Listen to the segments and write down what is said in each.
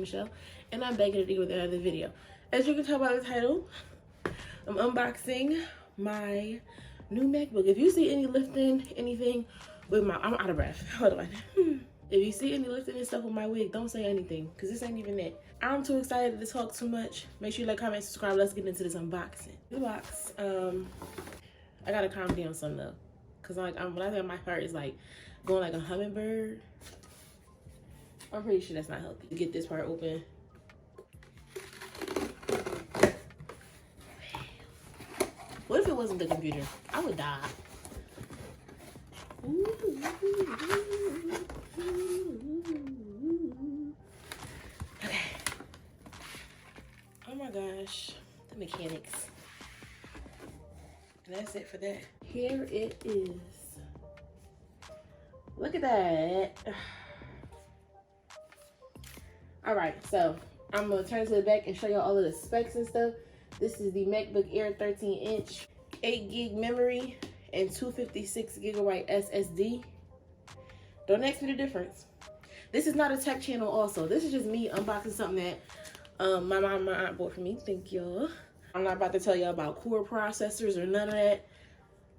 Michelle, and I'm back at it with another video. As you can tell by the title, I'm unboxing my new MacBook. If you see any lifting, anything with my, I'm out of breath. Hold on. If you see any lifting and stuff with my wig, don't say anything, because this ain't even it. I'm too excited to talk too much. Make sure you like, comment, subscribe. Let's get into this unboxing. The box. I gotta calm down some though, because when I think my heart is like going like a hummingbird. I'm pretty sure that's not healthy. Get this part open. What if it wasn't the computer? I would die. Okay. Oh my gosh. The mechanics. And that's it for that. Here it is. Look at that. All right, so I'm gonna turn to the back and show y'all all of the specs and stuff. This is the MacBook Air 13-inch, 8 gig memory, and 256 gigabyte SSD. Don't ask me the difference. This is not a tech channel also. This is just me unboxing something that my mom and my aunt bought for me. Thank y'all. I'm not about to tell y'all about core processors or none of that.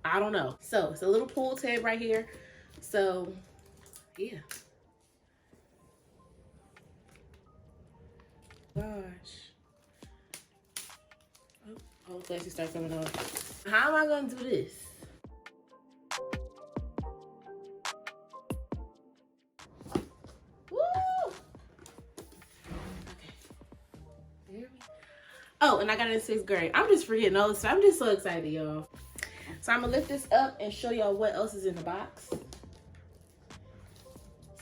I don't know. So it's a little pull tab right here. So yeah. Gosh. Oh, glasses start coming off. How am I gonna do this? Woo! Okay. There we go. Oh, and I got it in 6th grade. I'm just forgetting all this stuff. I'm just so excited, y'all. So I'm gonna lift this up and show y'all what else is in the box.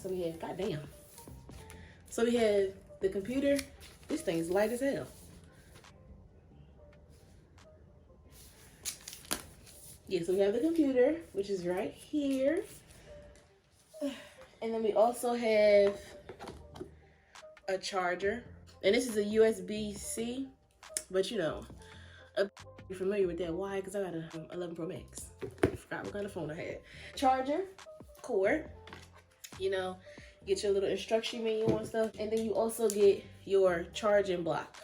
So we have, goddamn. So we have the computer. This thing's light as hell. Yeah, so we have the computer, which is right here. And then we also have a charger. And this is a USB-C, but you know, you're familiar with that. Why? Because I got a 11 Pro Max. I forgot what kind of phone I had. Charger, cord, you know, get your little instruction manual and stuff. And then you also get your charging block.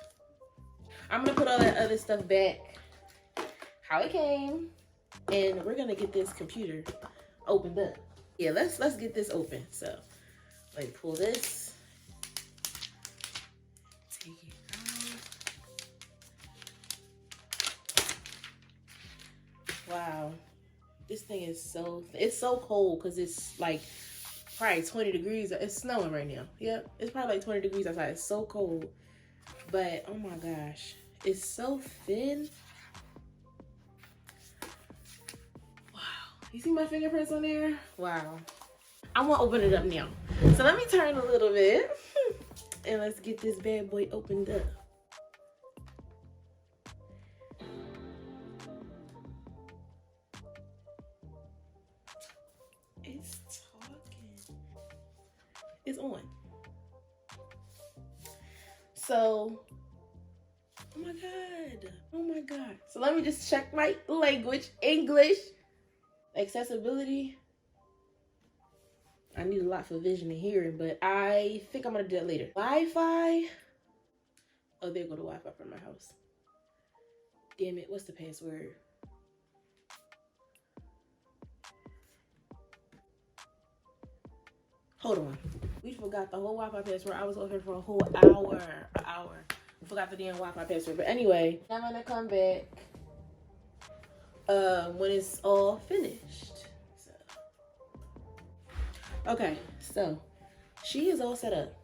I'm gonna put all that other stuff back how it came. And we're gonna get this computer opened up. Yeah, let's get this open. So let me pull this. Take it out. Wow. This thing is it's so cold because it's like probably 20 degrees. It's snowing right now. Yep, it's probably like 20 degrees outside. It's so cold. But oh my gosh, it's so thin. You see my fingerprints on there? Wow. I want to open it up now. So let me turn a little bit and let's get this bad boy opened up. It's talking. It's on. So, oh my God. Oh my God. So let me just check my language, English. Accessibility. I need a lot for vision and hearing, but I think I'm gonna do that later. Wi-Fi. Oh, there go the Wi-Fi from my house. Damn it, what's the password? Hold on. We forgot the whole Wi-Fi password. I was over here for a whole hour. Forgot the damn Wi-Fi password. But anyway, I'm gonna come back when it's all finished. So okay, so she is all set up.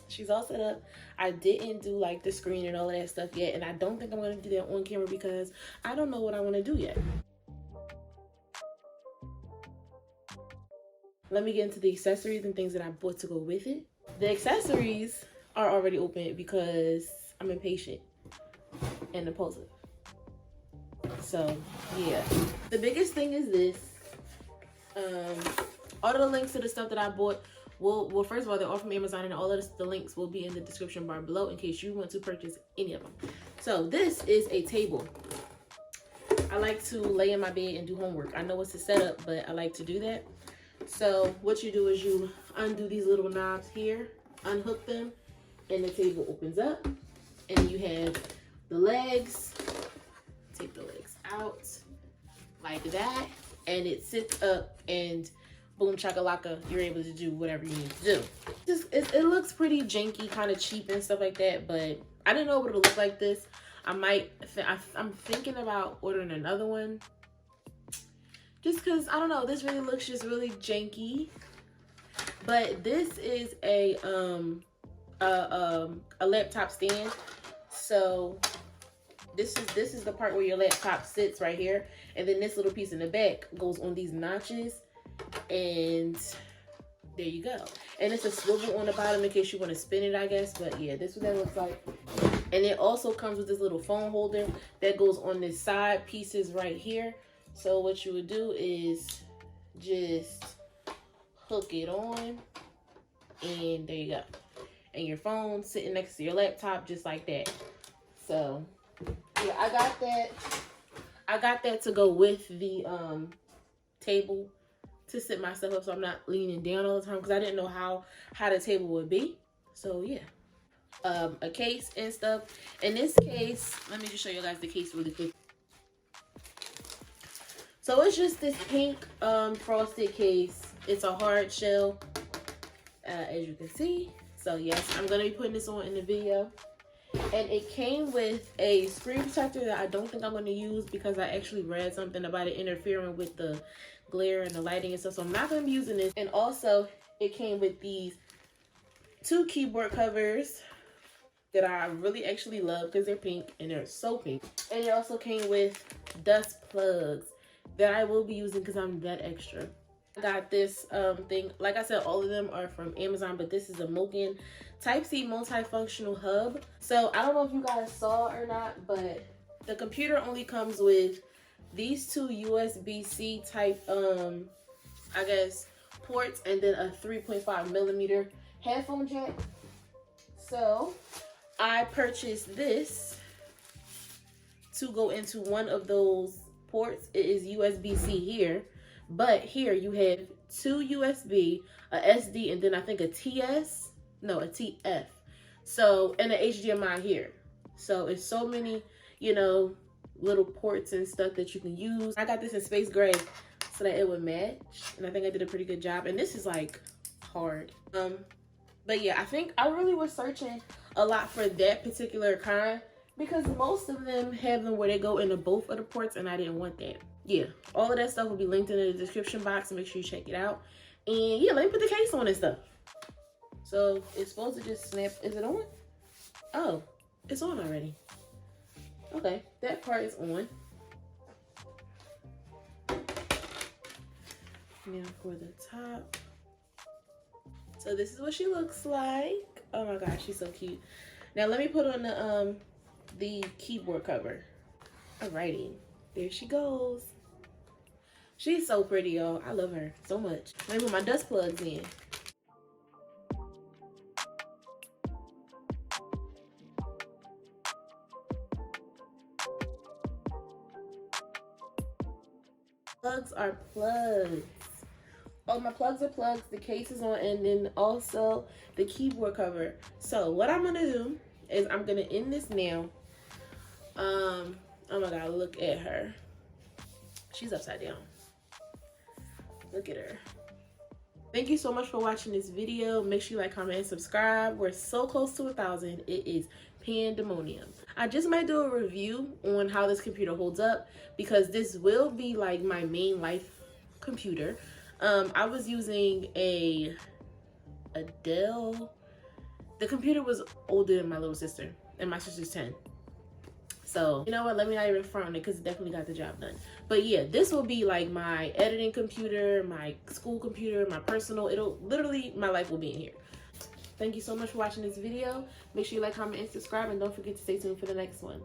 She's all set up. I didn't do like the screen and all of that stuff yet, and I don't think I'm gonna do that on camera because I don't know what I want to do yet. Let me get into the accessories and things that I bought to go with it. The accessories are already open because I'm impatient and impulsive. So yeah, the biggest thing is this. All of the links to the stuff that I bought well, first of all, they're all from Amazon, and all of the links will be in the description bar below in case you want to purchase any of them. So this is a table. I like to lay in my bed and do homework. I know it's a setup, but I like to do that. So what you do is you undo these little knobs here, unhook them, and the table opens up, and you have the legs. Take the legs out like that, and it sits up, and boom chakalaka, you're able to do whatever you need to do. It looks pretty janky, kind of cheap and stuff like that, but I didn't know what it would look like this. I'm thinking about ordering another one, just because I don't know, this really looks just really janky. But this is a laptop stand. So this is the part where your laptop sits right here, and then this little piece in the back goes on these notches, and there you go. And it's a swivel on the bottom in case you want to spin it, I guess. But yeah, this is what that looks like. And it also comes with this little phone holder that goes on this side pieces right here. So what you would do is just hook it on, and there you go. And your phone sitting next to your laptop just like that. So yeah, I got that to go with the table to sit my stuff up, so I'm not leaning down all the time, because I didn't know how the table would be. So yeah, a case and stuff. In this case, let me just show you guys the case really quick. So it's just this pink frosted case. It's a hard shell, as you can see. So yes, I'm gonna be putting this on in the video. And it came with a screen protector that I don't think I'm gonna use, because I actually read something about it interfering with the glare and the lighting and stuff. So I'm not gonna be using this. And also it came with these 2 keyboard covers that I really actually love, because they're pink and they're so pink. And it also came with dust plugs that I will be using because I'm that extra. I got this thing. Like I said, all of them are from Amazon, but this is a Moken Type-C multifunctional hub. So I don't know if you guys saw or not, but the computer only comes with these 2 USB-C type I guess ports, and then a 3.5mm headphone jack. So I purchased this to go into one of those ports. It is USB-C here, but here you have 2 USB, a SD, and then I think a TF. So, and an HDMI here. So it's so many, you know, little ports and stuff that you can use. I got this in space gray so that it would match, and I think I did a pretty good job. And this is like hard. But yeah, I think I really was searching a lot for that particular kind, because most of them have them where they go into both of the ports, and I didn't want that. Yeah, all of that stuff will be linked in the description box, and make sure you check it out. And yeah, let me put the case on and stuff. So it's supposed to just snap. Is it on? Oh, it's on already. Okay, that part is on. Now for the top. So this is what she looks like. Oh my gosh, she's so cute. Now let me put on the keyboard cover. Alrighty, there she goes. She's so pretty, y'all. I love her so much. Let me put my dust plugs in. Plugs are plugs. All my plugs are plugs. The case is on, and then also the keyboard cover. So what I'm gonna do is I'm gonna end this now. Oh my god, look at her. She's upside down. Look at her. Thank you so much for watching this video. Make sure you like, comment, and subscribe. We're so close to 1,000. It is pandemonium. I just might do a review on how this computer holds up, because this will be like my main life computer. I was using a Dell. The computer was older than my little sister, and my sister's 10. So, you know what? Let me not even front on it, because it definitely got the job done. But yeah, this will be like my editing computer, my school computer, my personal. It'll literally, my life will be in here. Thank you so much for watching this video. Make sure you like, comment, and subscribe, and don't forget to stay tuned for the next one.